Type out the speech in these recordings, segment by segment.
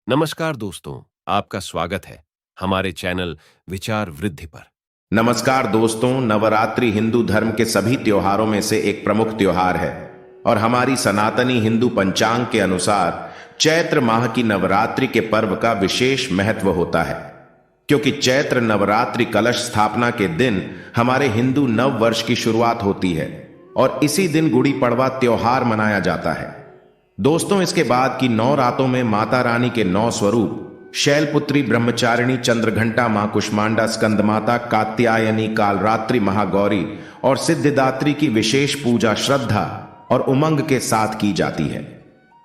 नमस्कार दोस्तों, आपका स्वागत है हमारे चैनल विचार वृद्धि पर। नमस्कार दोस्तों, नवरात्रि हिंदू धर्म के सभी त्योहारों में से एक प्रमुख त्योहार है और हमारी सनातनी हिंदू पंचांग के अनुसार चैत्र माह की नवरात्रि के पर्व का विशेष महत्व होता है, क्योंकि चैत्र नवरात्रि कलश स्थापना के दिन हमारे हिंदू नव वर्ष की शुरुआत होती है और इसी दिन गुड़ी पड़वा त्योहार मनाया जाता है। दोस्तों, इसके बाद की 9 रातों में माता रानी के 9 स्वरूप शैलपुत्री, ब्रह्मचारिणी, चंद्रघंटा मां, कुष्मांडा, स्कंदमाता, कात्यायनी, कालरात्रि, महागौरी और सिद्धिदात्री की विशेष पूजा श्रद्धा और उमंग के साथ की जाती है।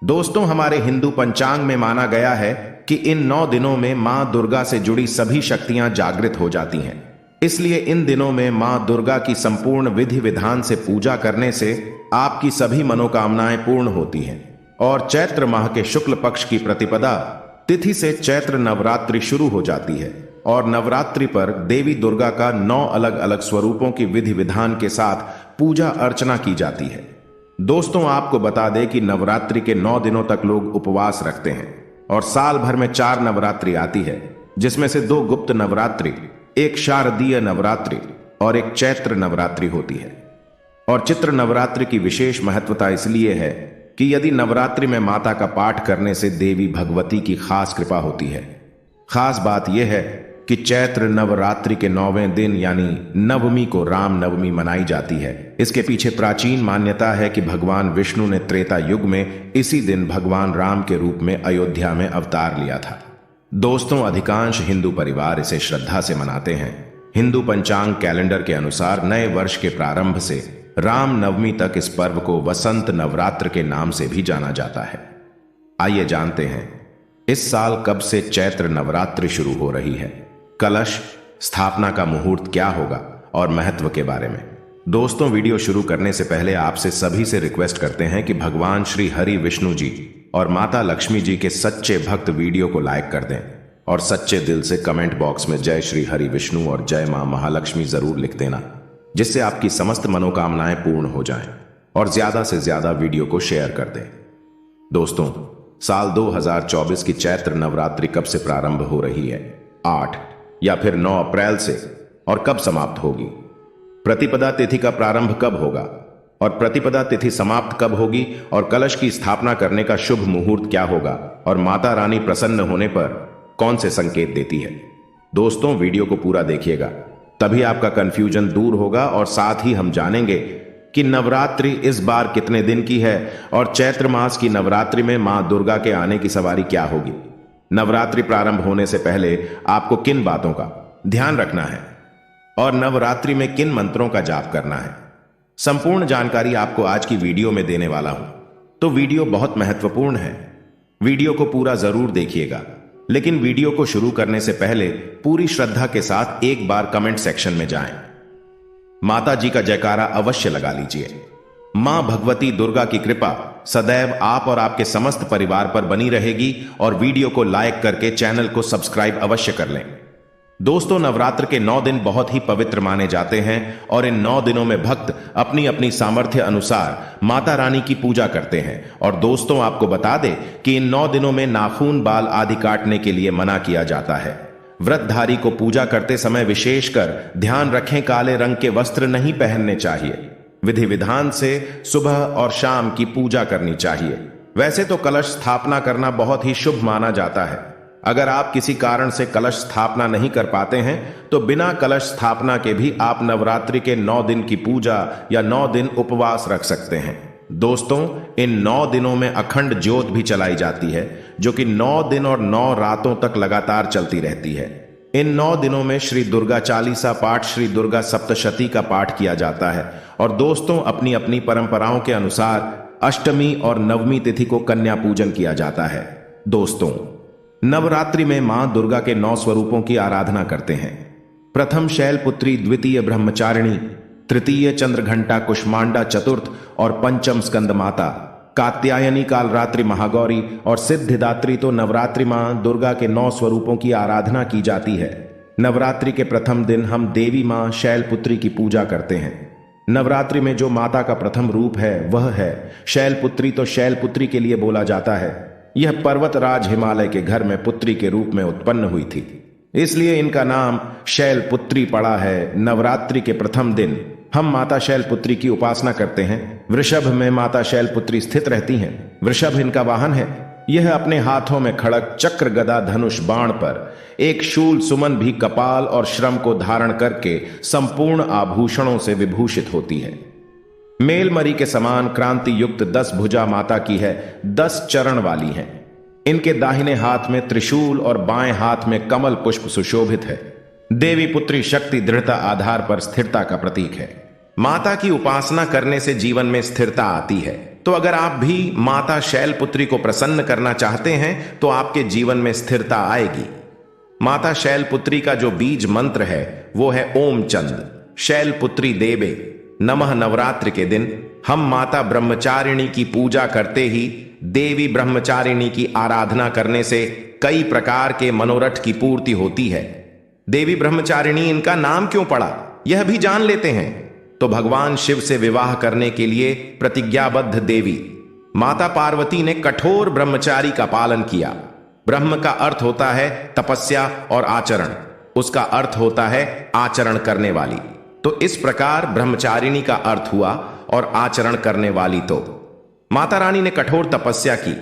दोस्तों, हमारे हिंदू पंचांग में माना गया है कि इन 9 दिनों में मां दुर्गा से जुड़ी सभी शक्तियां जागृत हो जाती हैं। इसलिए इन दिनों में मां दुर्गा की संपूर्ण विधि विधान से पूजा करने से आपकी सभी मनोकामनाएं पूर्ण होती हैं और चैत्र माह के शुक्ल पक्ष की प्रतिपदा तिथि से चैत्र नवरात्रि शुरू हो जाती है और नवरात्रि पर देवी दुर्गा का 9 अलग अलग स्वरूपों की विधि विधान के साथ पूजा अर्चना की जाती है। दोस्तों, आपको बता दें कि नवरात्रि के 9 दिनों तक लोग उपवास रखते हैं और साल भर में 4 नवरात्रि आती है, जिसमें से 2 गुप्त नवरात्रि, एक शारदीय नवरात्रि और एक चैत्र नवरात्रि होती है। और चित्र नवरात्रि की विशेष महत्वता इसलिए है कि यदि नवरात्रि में माता का पाठ करने से देवी भगवती की खास कृपा होती है। खास बात यह है कि चैत्र नवरात्रि के 9वें दिन यानी नवमी को राम नवमी मनाई जाती है। इसके पीछे प्राचीन मान्यता है कि भगवान विष्णु ने त्रेता युग में इसी दिन भगवान राम के रूप में अयोध्या में अवतार लिया था। दोस्तों, अधिकांश हिंदू परिवार इसे श्रद्धा से मनाते हैं। हिंदू पंचांग कैलेंडर के अनुसार नए वर्ष के प्रारंभ से राम नवमी तक इस पर्व को वसंत नवरात्र के नाम से भी जाना जाता है। आइए जानते हैं इस साल कब से चैत्र नवरात्रि शुरू हो रही है, कलश स्थापना का मुहूर्त क्या होगा और महत्व के बारे में। दोस्तों, वीडियो शुरू करने से पहले आपसे सभी से रिक्वेस्ट करते हैं कि भगवान श्री हरि विष्णु जी और माता लक्ष्मी जी के सच्चे भक्त वीडियो को लाइक कर दें और सच्चे दिल से कमेंट बॉक्स में जय श्री हरि विष्णु और जय मां महालक्ष्मी जरूर लिख देना, जिससे आपकी समस्त मनोकामनाएं पूर्ण हो जाएं और ज्यादा से ज्यादा वीडियो को शेयर कर दें। दोस्तों, साल 2024 की चैत्र नवरात्रि कब से प्रारंभ हो रही है? 8 या फिर 9 अप्रैल से, और कब समाप्त होगी? प्रतिपदा तिथि का प्रारंभ कब होगा और प्रतिपदा तिथि समाप्त कब होगी? और कलश की स्थापना करने का शुभ मुहूर्त क्या होगा? और माता रानी प्रसन्न होने पर कौन से संकेत देती है? दोस्तों, वीडियो को पूरा देखिएगा, तभी आपका कंफ्यूजन दूर होगा और साथ ही हम जानेंगे कि नवरात्रि इस बार कितने दिन की है और चैत्र मास की नवरात्रि में मां दुर्गा के आने की सवारी क्या होगी। नवरात्रि प्रारंभ होने से पहले आपको किन बातों का ध्यान रखना है और नवरात्रि में किन मंत्रों का जाप करना है, संपूर्ण जानकारी आपको आज की वीडियो में देने वाला हूं। तो वीडियो बहुत महत्वपूर्ण है, वीडियो को पूरा जरूर देखिएगा। लेकिन वीडियो को शुरू करने से पहले पूरी श्रद्धा के साथ एक बार कमेंट सेक्शन में जाएं। माता जी का जयकारा अवश्य लगा लीजिए। मां भगवती दुर्गा की कृपा सदैव आप और आपके समस्त परिवार पर बनी रहेगी और वीडियो को लाइक करके चैनल को सब्सक्राइब अवश्य कर लें। दोस्तों, नवरात्र के 9 दिन बहुत ही पवित्र माने जाते हैं और इन 9 दिनों में भक्त अपनी अपनी सामर्थ्य अनुसार माता रानी की पूजा करते हैं। और दोस्तों, आपको बता दें कि इन 9 दिनों में नाखून, बाल आदि काटने के लिए मना किया जाता है। व्रतधारी को पूजा करते समय विशेषकर ध्यान रखें, काले रंग के वस्त्र नहीं पहनने चाहिए। विधि विधान से सुबह और शाम की पूजा करनी चाहिए। वैसे तो कलश स्थापना करना बहुत ही शुभ माना जाता है। अगर आप किसी कारण से कलश स्थापना नहीं कर पाते हैं तो बिना कलश स्थापना के भी आप नवरात्रि के 9 दिन की पूजा या 9 दिन उपवास रख सकते हैं। दोस्तों, इन 9 दिनों में अखंड ज्योत भी चलाई जाती है, जो कि 9 दिन और 9 रातों तक लगातार चलती रहती है। इन 9 दिनों में श्री दुर्गा चालीसा पाठ, श्री दुर्गा सप्तशती का पाठ किया जाता है। और दोस्तों, अपनी अपनी परंपराओं के अनुसार अष्टमी और नवमी तिथि को कन्या पूजन किया जाता है। दोस्तों, नवरात्रि में मां दुर्गा के 9 स्वरूपों की आराधना करते हैं। प्रथम शैलपुत्री, द्वितीय ब्रह्मचारिणी, तृतीय चंद्रघंटा, कुष्मांडा, चतुर्थ और पंचम स्कंदमाता, कात्यायनी, कालरात्रि, महागौरी और सिद्धिदात्री। तो नवरात्रि मां दुर्गा के 9 स्वरूपों की आराधना की जाती है। नवरात्रि के प्रथम दिन हम देवी मां शैलपुत्री की पूजा करते हैं। नवरात्रि में जो माता का प्रथम रूप है वह है शैलपुत्री। तो शैलपुत्री के लिए बोला जाता है यह पर्वतराज हिमालय के घर में पुत्री के रूप में उत्पन्न हुई थी, इसलिए इनका नाम शैलपुत्री पड़ा है। नवरात्रि के प्रथम दिन हम माता शैलपुत्री की उपासना करते हैं। वृषभ में माता शैलपुत्री स्थित रहती हैं। वृषभ इनका वाहन है। यह अपने हाथों में खड़ग, चक्र, गदा, धनुष, बाण पर एक शूल सुमन भी कपाल और श्रम को धारण करके संपूर्ण आभूषणों से विभूषित होती है। मेलमरी के समान क्रांति युक्त 10 भुजा माता की है, 10 चरण वाली हैं। इनके दाहिने हाथ में त्रिशूल और बाएं हाथ में कमल पुष्प सुशोभित है। देवी पुत्री शक्ति, दृढ़ता, आधार पर स्थिरता का प्रतीक है। माता की उपासना करने से जीवन में स्थिरता आती है। तो अगर आप भी माता शैलपुत्री को प्रसन्न करना चाहते हैं तो आपके जीवन में स्थिरता आएगी। माता शैलपुत्री का जो बीज मंत्र है वो है ओम चंद शैलपुत्री देवे नमः। नवरात्र के दिन हम माता ब्रह्मचारिणी की पूजा करते ही देवी ब्रह्मचारिणी की आराधना करने से कई प्रकार के मनोरथ की पूर्ति होती है। देवी ब्रह्मचारिणी इनका नाम क्यों पड़ा यह भी जान लेते हैं। तो भगवान शिव से विवाह करने के लिए प्रतिज्ञाबद्ध देवी माता पार्वती ने कठोर ब्रह्मचारी का पालन किया। ब्रह्म का अर्थ होता है तपस्या और आचरण, उसका अर्थ होता है आचरण करने वाली। तो इस प्रकार ब्रह्मचारिणी का अर्थ हुआ और आचरण करने वाली। तो माता रानी ने कठोर तपस्या की।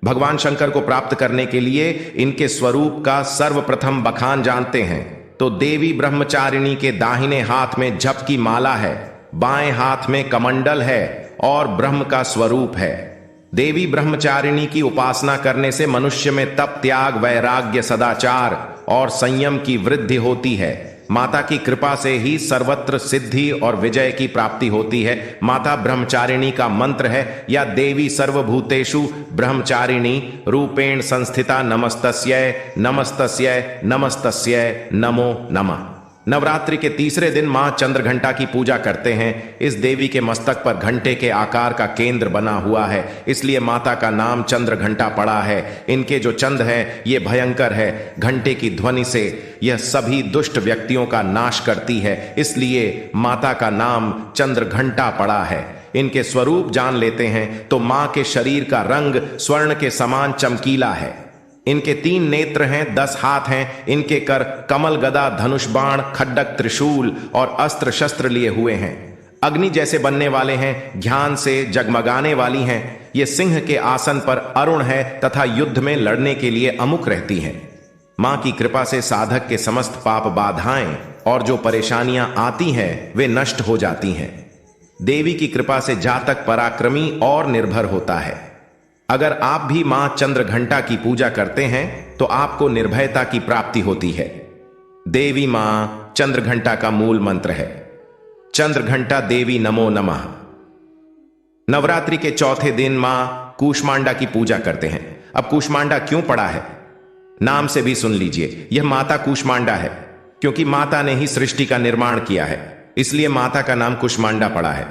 भगवान शंकर को प्राप्त करने के लिए इनके स्वरूप का सर्वप्रथम बखान जानते हैं। तो देवी ब्रह्मचारिणी के दाहिने हाथ में जप की माला है, बाएं हाथ में कमंडल है और ब्रह्म का स्वरूप है। देवी ब्रह्मचारिणी की उपासना करने से मनुष्य में तप, त्याग, वैराग्य, सदाचार और संयम की वृद्धि होती है। माता की कृपा से ही सर्वत्र सिद्धि और विजय की प्राप्ति होती है। माता ब्रह्मचारिणी का मंत्र है या देवी सर्वभूतेषु ब्रह्मचारिणी रूपेण संस्थिता नमस्तस्यै नमस्तस्यै नमस्तस्यै नमो नमः। नवरात्रि के तीसरे दिन मां चंद्रघंटा की पूजा करते हैं। इस देवी के मस्तक पर घंटे के आकार का केंद्र बना हुआ है, इसलिए माता का नाम चंद्रघंटा पड़ा है। इनके जो चंद है ये भयंकर है। घंटे की ध्वनि से यह सभी दुष्ट व्यक्तियों का नाश करती है, इसलिए माता का नाम चंद्रघंटा पड़ा है। इनके स्वरूप जान लेते हैं तो मां के शरीर का रंग स्वर्ण के समान चमकीला है। इनके 3 नेत्र हैं, 10 हाथ हैं। इनके कर कमल, गदा, धनुष, बाण, खड्डक, त्रिशूल और अस्त्र शस्त्र लिए हुए हैं। अग्नि जैसे बनने वाले हैं, ज्ञान से जगमगाने वाली हैं। ये सिंह के आसन पर अरुण है तथा युद्ध में लड़ने के लिए अमुक रहती हैं। मां की कृपा से साधक के समस्त पाप बाधाएं और जो परेशानियां आती हैं वे नष्ट हो जाती हैं। देवी की कृपा से जातक पराक्रमी और निर्भर होता है। अगर आप भी मां चंद्रघंटा की पूजा करते हैं तो आपको निर्भयता की प्राप्ति होती है। देवी मां चंद्रघंटा का मूल मंत्र है, चंद्रघंटा देवी नमो नमः। नवरात्रि के चौथे दिन मां कूष्मांडा की पूजा करते हैं। अब कूष्मांडा क्यों पड़ा है, नाम से भी सुन लीजिए। यह माता कूष्मांडा है क्योंकि माता ने ही सृष्टि का निर्माण किया है, इसलिए माता का नाम कूष्मांडा पड़ा है।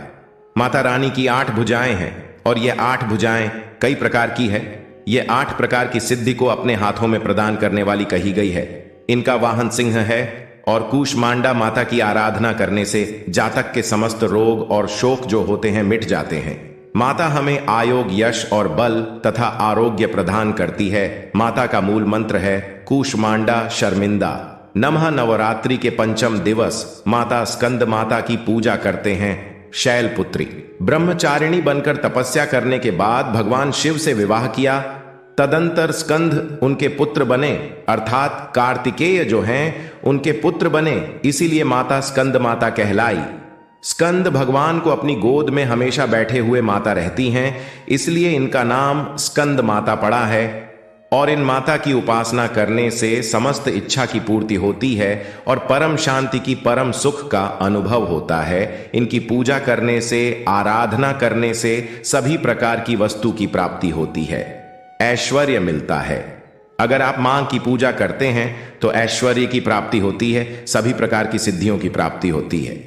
माता रानी की 8 भुजाएं हैं और ये 8 भुजाएं कई प्रकार की है। ये 8 प्रकार की सिद्धि को अपने हाथों में प्रदान करने वाली कही गई है। इनका वाहन सिंह है और कूष्मांडा माता की आराधना करने से जातक के समस्त रोग और शोक जो होते हैं मिट जाते हैं। माता हमें आयोग, यश और बल तथा आरोग्य प्रदान करती है। माता का मूल मंत्र है कूष्मांडा शर्मिंदा नमः। नवरात्रि के पंचम दिवस माता स्कंद माता की पूजा करते हैं। शैलपुत्री ब्रह्मचारिणी बनकर तपस्या करने के बाद भगवान शिव से विवाह किया। तदंतर स्कंद उनके पुत्र बने, अर्थात कार्तिकेय जो हैं उनके पुत्र बने, इसीलिए माता स्कंद माता कहलाई। स्कंद भगवान को अपनी गोद में हमेशा बैठे हुए माता रहती हैं, इसलिए इनका नाम स्कंद माता पड़ा है। और इन माता की उपासना करने से समस्त इच्छा की पूर्ति होती है और परम शांति की, परम सुख का अनुभव होता है। इनकी पूजा करने से, आराधना करने से सभी प्रकार की वस्तु की प्राप्ति होती है, ऐश्वर्य मिलता है। अगर आप मां की पूजा करते हैं तो ऐश्वर्य की प्राप्ति होती है, सभी प्रकार की सिद्धियों की प्राप्ति होती है।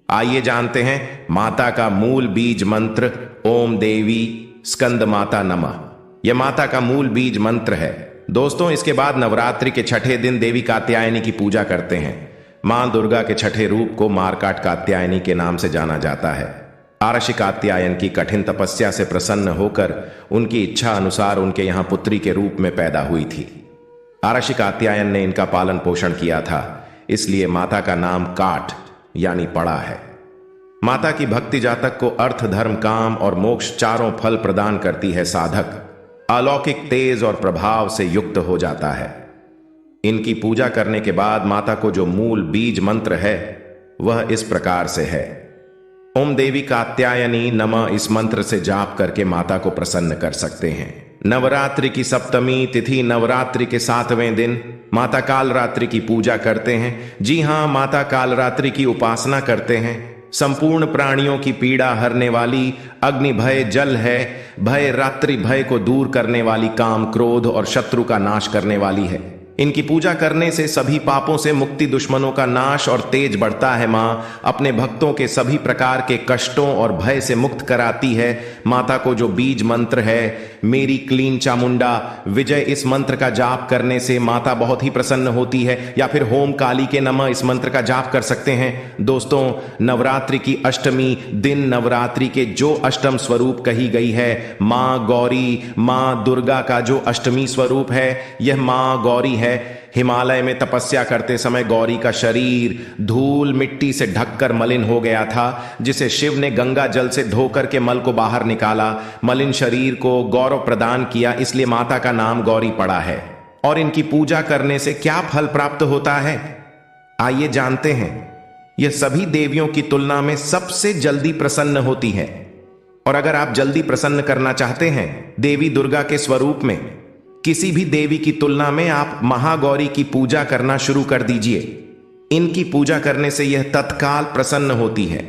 आइए जानते हैं माता का मूल बीज मंत्र ओम देवी स्कंद माता नमः। यह माता का मूल बीज मंत्र है। दोस्तों, इसके बाद नवरात्रि के छठे दिन देवी कात्यायनी की पूजा करते हैं। मां दुर्गा के छठे रूप को मारकाट कात्यायनी के नाम से जाना जाता है। आरषि कात्यायन की कठिन तपस्या से प्रसन्न होकर उनकी इच्छा अनुसार उनके यहां पुत्री के रूप में पैदा हुई थी। आरषि कात्यायन ने इनका पालन पोषण किया था, इसलिए माता का नाम काठ यानी पड़ा है। माता की भक्ति जातक को अर्थ, धर्म, काम और मोक्ष चारों फल प्रदान करती है। साधक अलौकिक तेज और प्रभाव से युक्त हो जाता है। इनकी पूजा करने के बाद माता को जो मूल बीज मंत्र है वह इस प्रकार से है। ओम देवी कात्यायनी नमः। इस मंत्र से जाप करके माता को प्रसन्न कर सकते हैं। नवरात्रि की सप्तमी तिथि, नवरात्रि के 7वें दिन माता कालरात्रि की पूजा करते हैं। जी हां, माता कालरात्रि की उपासना करते हैं। संपूर्ण प्राणियों की पीड़ा हरने वाली, अग्नि भय जल है, भय रात्रि भय को दूर करने वाली, काम क्रोध और शत्रु का नाश करने वाली है। इनकी पूजा करने से सभी पापों से मुक्ति, दुश्मनों का नाश और तेज बढ़ता है। मां अपने भक्तों के सभी प्रकार के कष्टों और भय से मुक्त कराती है। माता को जो बीज मंत्र है मेरी क्लीन चामुंडा विजय, इस मंत्र का जाप करने से माता बहुत ही प्रसन्न होती है। या फिर होम काली के नमः इस मंत्र का जाप कर सकते हैं। दोस्तों, नवरात्रि की अष्टमी दिन नवरात्रि के जो अष्टम स्वरूप कही गई है, मां गौरी, मां दुर्गा का जो अष्टमी स्वरूप है यह मां गौरी है। हिमालय में तपस्या करते समय गौरी का शरीर धूल मिट्टी से ढककर मलिन हो गया था, जिसे शिव ने गंगा जल से धोकर के मल को बाहर निकाला, मलिन शरीर को गौरव प्रदान किया, इसलिए माता का नाम गौरी पड़ा है। और इनकी पूजा करने से क्या फल प्राप्त होता है, आइए जानते हैं। यह सभी देवियों की तुलना में सबसे जल्दी प्रसन्न होती है। और अगर आप जल्दी प्रसन्न करना चाहते हैं देवी दुर्गा के स्वरूप में, किसी भी देवी की तुलना में आप महागौरी की पूजा करना शुरू कर दीजिए। इनकी पूजा करने से यह तत्काल प्रसन्न होती है।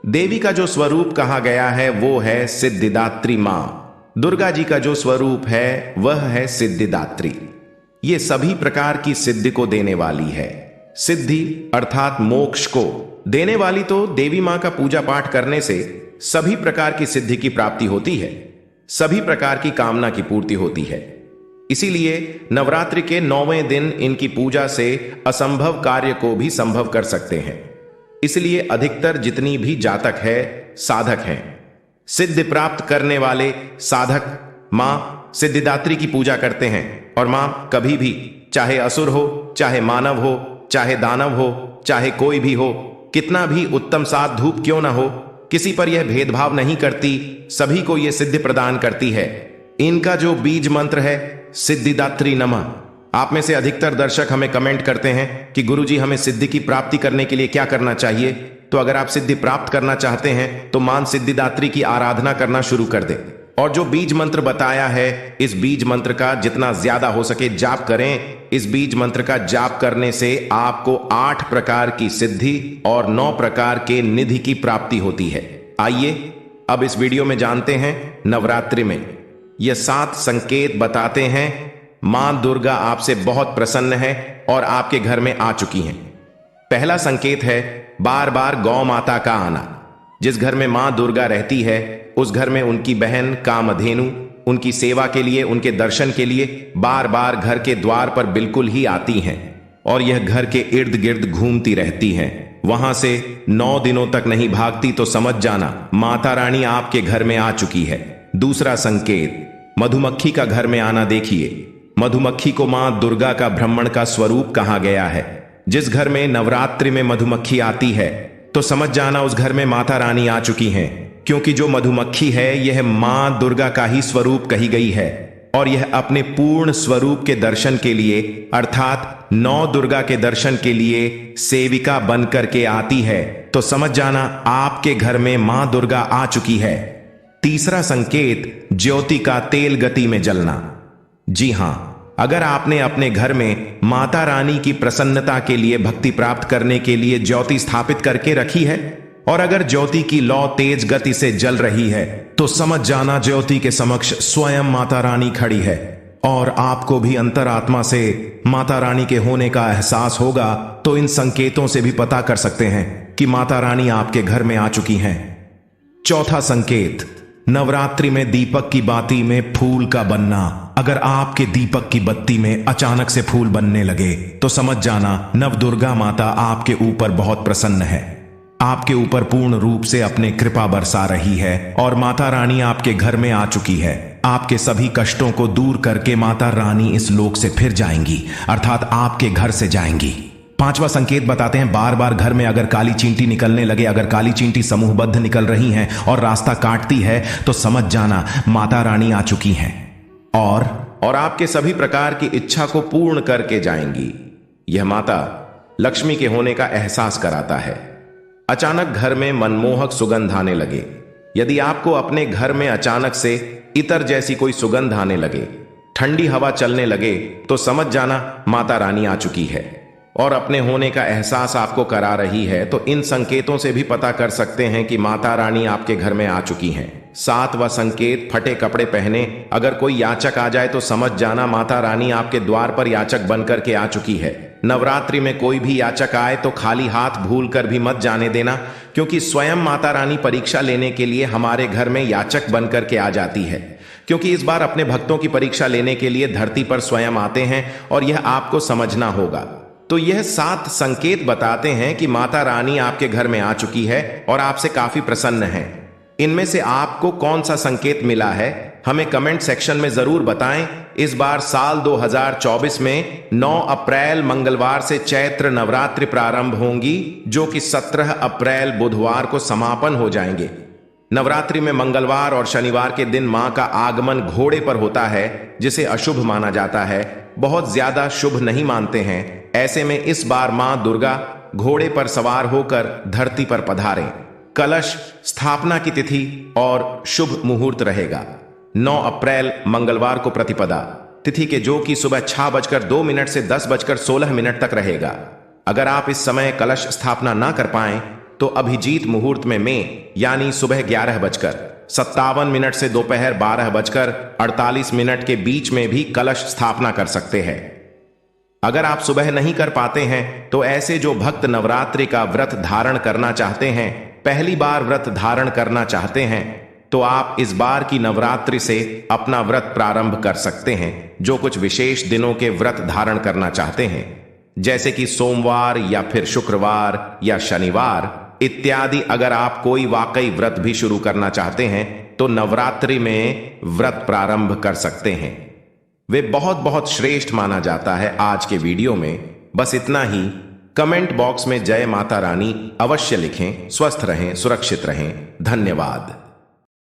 देवी का जो स्वरूप कहा गया है वो है सिद्धिदात्री मां। दुर्गा जी का जो स्वरूप है वह है सिद्धिदात्री। ये सभी प्रकार की सिद्धि को देने वाली है। सिद्धि अर्थात मोक्ष को देने वाली तो देवी मां का पूजा पाठ करने से सभी प्रकार की सिद्धि की प्राप्ति होती है, सभी प्रकार की कामना की पूर्ति होती है। इसीलिए नवरात्रि के 9वें दिन इनकी पूजा से असंभव कार्य को भी संभव कर सकते हैं। इसलिए अधिकतर जितनी भी जातक है साधक हैं, सिद्धि प्राप्त करने वाले साधक मां सिद्धिदात्री की पूजा करते हैं। और मां कभी भी, चाहे असुर हो, चाहे मानव हो, चाहे दानव हो, चाहे कोई भी हो, कितना भी उत्तम साध धूप क्यों ना हो, किसी पर यह भेदभाव नहीं करती, सभी को यह सिद्धि प्रदान करती है। इनका जो बीज मंत्र है सिद्धिदात्री नमः। आप में से अधिकतर दर्शक हमें कमेंट करते हैं कि गुरुजी हमें सिद्धि की प्राप्ति करने के लिए क्या करना चाहिए। तो अगर आप सिद्धि प्राप्त करना चाहते हैं तो मां सिद्धिदात्री की आराधना करना शुरू कर दें। और जो बीज मंत्र बताया है इस बीज मंत्र का जितना ज्यादा हो सके जाप करें। इस बीज मंत्र का जाप करने से आपको 8 प्रकार की सिद्धि और 9 प्रकार के निधि की प्राप्ति होती है। आइए अब इस वीडियो में जानते हैं नवरात्रि में यह 7 संकेत बताते हैं मां दुर्गा आपसे बहुत प्रसन्न है और आपके घर में आ चुकी हैं। पहला संकेत है बार बार गौ माता का आना। जिस घर में मां दुर्गा रहती है उस घर में उनकी बहन कामधेनु उनकी सेवा के लिए, उनके दर्शन के लिए बार बार घर के द्वार पर बिल्कुल ही आती हैं और यह घर के इर्द गिर्द घूमती रहती हैं। वहां से 9 दिनों तक नहीं भागती तो समझ जाना माता रानी आपके घर में आ चुकी है। दूसरा संकेत मधुमक्खी का घर में आना देखिए। मधुमक्खी को मां दुर्गा का ब्राह्मण का स्वरूप कहा गया है। जिस घर में नवरात्रि में मधुमक्खी आती है तो समझ जाना उस घर में माता रानी आ चुकी हैं, क्योंकि जो मधुमक्खी है यह मां दुर्गा का ही स्वरूप कही गई है और यह अपने पूर्ण स्वरूप के दर्शन के लिए अर्थात 9 दुर्गा के दर्शन के लिए सेविका बन करके आती है। तो समझ जाना आपके घर में मां दुर्गा आ चुकी है। तीसरा संकेत ज्योति का तेल गति में जलना। जी हां, अगर आपने अपने घर में माता रानी की प्रसन्नता के लिए भक्ति प्राप्त करने के लिए ज्योति स्थापित करके रखी है और अगर ज्योति की लौ तेज गति से जल रही है तो समझ जाना ज्योति के समक्ष स्वयं माता रानी खड़ी है और आपको भी अंतरात्मा से माता रानी के होने का एहसास होगा। तो इन संकेतों से भी पता कर सकते हैं कि माता रानी आपके घर में आ चुकी हैं। चौथा संकेत नवरात्रि में दीपक की बाती में फूल का बनना। अगर आपके दीपक की बत्ती में अचानक से फूल बनने लगे तो समझ जाना नव दुर्गा माता आपके ऊपर बहुत प्रसन्न है। आपके ऊपर पूर्ण रूप से अपने कृपा बरसा रही है और माता रानी आपके घर में आ चुकी है। आपके सभी कष्टों को दूर करके माता रानी इस लोक से फिर जाएंगी, अर्थात आपके घर से जाएंगी। पांचवा संकेत बताते हैं, बार बार घर में अगर काली चींटी निकलने लगे, अगर काली चींटी समूहबद्ध निकल रही हैं और रास्ता काटती है, तो समझ जाना माता रानी आ चुकी हैं और आपके सभी प्रकार की इच्छा को पूर्ण करके जाएंगी। यह माता लक्ष्मी के होने का एहसास कराता है। अचानक घर में मनमोहक सुगंध आने लगे। यदि आपको अपने घर में अचानक से इतर जैसी कोई सुगंध आने लगे, ठंडी हवा चलने लगे, तो समझ जाना माता रानी आ चुकी है और अपने होने का एहसास आपको करा रही है। तो इन संकेतों से भी पता कर सकते हैं कि माता रानी आपके घर में आ चुकी हैं। सातवां संकेत, फटे कपड़े पहने अगर कोई याचक आ जाए तो समझ जाना माता रानी आपके द्वार पर याचक बनकर के आ चुकी है। नवरात्रि में कोई भी याचक आए तो खाली हाथ भूल कर भी मत जाने देना, क्योंकि स्वयं माता रानी परीक्षा लेने के लिए हमारे घर में याचक बनकर के आ जाती है। क्योंकि इस बार अपने भक्तों की परीक्षा लेने के लिए धरती पर स्वयं आते हैं और यह आपको समझना होगा। तो यह 7 संकेत बताते हैं कि माता रानी आपके घर में आ चुकी है और आपसे काफी प्रसन्न है। इनमें से आपको कौन सा संकेत मिला है, हमें कमेंट सेक्शन में जरूर बताएं। इस बार साल 2024 में 9 अप्रैल मंगलवार से चैत्र नवरात्रि प्रारंभ होंगी, जो कि 17 अप्रैल बुधवार को समापन हो जाएंगे। नवरात्रि में मंगलवार और शनिवार के दिन मां का आगमन घोड़े पर होता है, जिसे अशुभ माना जाता है, बहुत ज्यादा शुभ नहीं मानते हैं। ऐसे में इस बार मां दुर्गा घोड़े पर सवार होकर धरती पर पधारें। कलश स्थापना की तिथि और शुभ मुहूर्त रहेगा 9 अप्रैल मंगलवार को प्रतिपदा तिथि के, जो कि सुबह 6:02 से 10:16 तक रहेगा। अगर आप इस समय कलश स्थापना ना कर पाएं तो अभिजीत मुहूर्त में यानी सुबह 11:57 से दोपहर 12:48 के बीच में भी कलश स्थापना कर सकते हैं। अगर आप सुबह नहीं कर पाते हैं तो ऐसे जो भक्त नवरात्रि का व्रत धारण करना चाहते हैं, पहली बार व्रत धारण करना चाहते हैं, तो आप इस बार की नवरात्रि से अपना व्रत प्रारंभ कर सकते हैं। जो कुछ विशेष दिनों के व्रत धारण करना चाहते हैं, जैसे कि सोमवार या फिर शुक्रवार या शनिवार इत्यादि, अगर आप कोई वाकई व्रत भी शुरू करना चाहते हैं तो नवरात्रि में व्रत प्रारंभ कर सकते हैं। वे बहुत बहुत श्रेष्ठ माना जाता है। आज के वीडियो में बस इतना ही। कमेंट बॉक्स में जय माता रानी अवश्य लिखें। स्वस्थ रहें, सुरक्षित रहें। धन्यवाद।